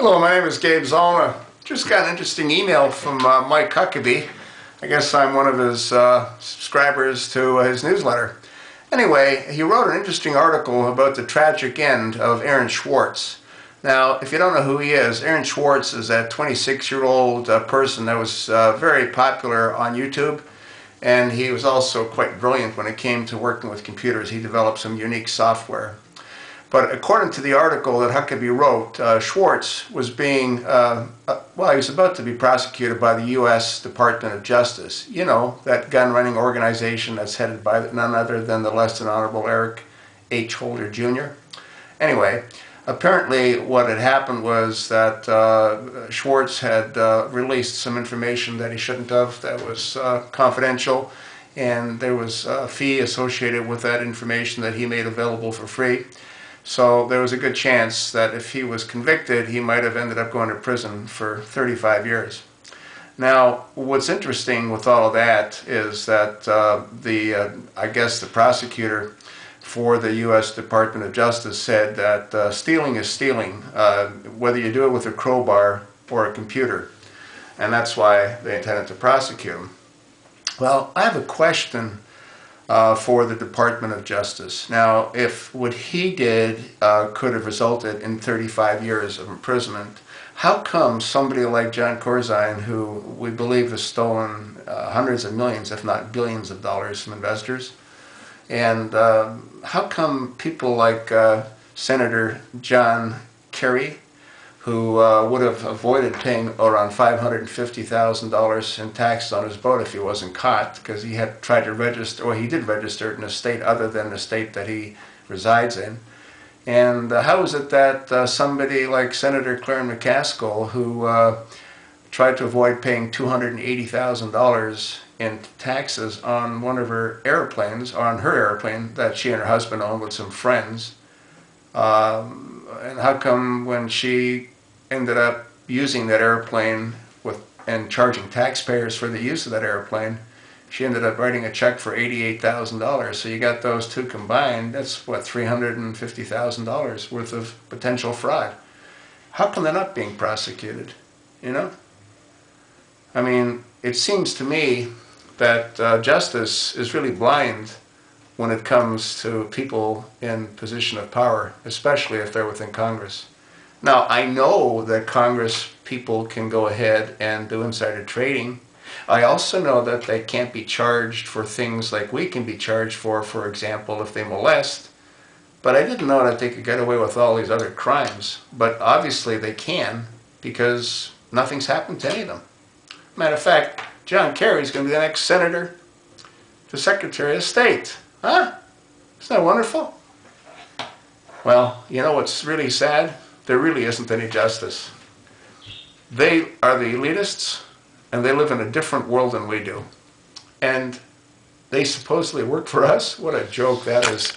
Hello, my name is Gabe Zalma. Just got an interesting email from Mike Huckabee. I guess I'm one of his subscribers to his newsletter. Anyway, he wrote an interesting article about the tragic end of Aaron Swartz. Now, if you don't know who he is, Aaron Swartz is a 26-year-old person that was very popular on YouTube, and he was also quite brilliant when it came to working with computers. He developed some unique software. But according to the article that Huckabee wrote, Swartz was being, he was about to be prosecuted by the U.S. Department of Justice. You know, that gun-running organization that's headed by none other than the less than Honorable Eric H. Holder, Jr. Anyway, apparently what had happened was that Swartz had released some information that he shouldn't have, that was confidential, and there was a fee associated with that information that he made available for free. So there was a good chance that if he was convicted, he might have ended up going to prison for 35 years. Now, what's interesting with all of that is that I guess the prosecutor for the U.S. Department of Justice said that stealing is stealing, whether you do it with a crowbar or a computer. And that's why they intended to prosecute him. Well, I have a question for the Department of Justice. Now, if what he did could have resulted in 35 years of imprisonment, how come somebody like John Corzine, who we believe has stolen hundreds of millions, if not billions of dollars from investors, and how come people like Senator John Kerry, who would have avoided paying around $550,000 in taxes on his boat if he wasn't caught, because he had tried to register, or he did register it in a state other than the state that he resides in. And how is it that somebody like Senator McClaskin, who tried to avoid paying $280,000 in taxes on one of her airplanes, on her airplane that she and her husband owned with some friends, and how come when she ended up using that airplane and charging taxpayers for the use of that airplane, she ended up writing a check for $88,000. So you got those two combined, that's what, $350,000 worth of potential fraud. How come they're not being prosecuted? You know? I mean, it seems to me that justice is really blind when it comes to people in position of power, especially if they're within Congress. Now, I know that Congress people can go ahead and do insider trading. I also know that they can't be charged for things like we can be charged for example, if they molest. But I didn't know that they could get away with all these other crimes. But obviously they can, because nothing's happened to any of them. Matter of fact, John Kerry is going to be the next senator to Secretary of State. Huh? Isn't that wonderful? Well, you know what's really sad? There really isn't any justice. They are the elitists, and they live in a different world than we do. And they supposedly work for us? What a joke that is.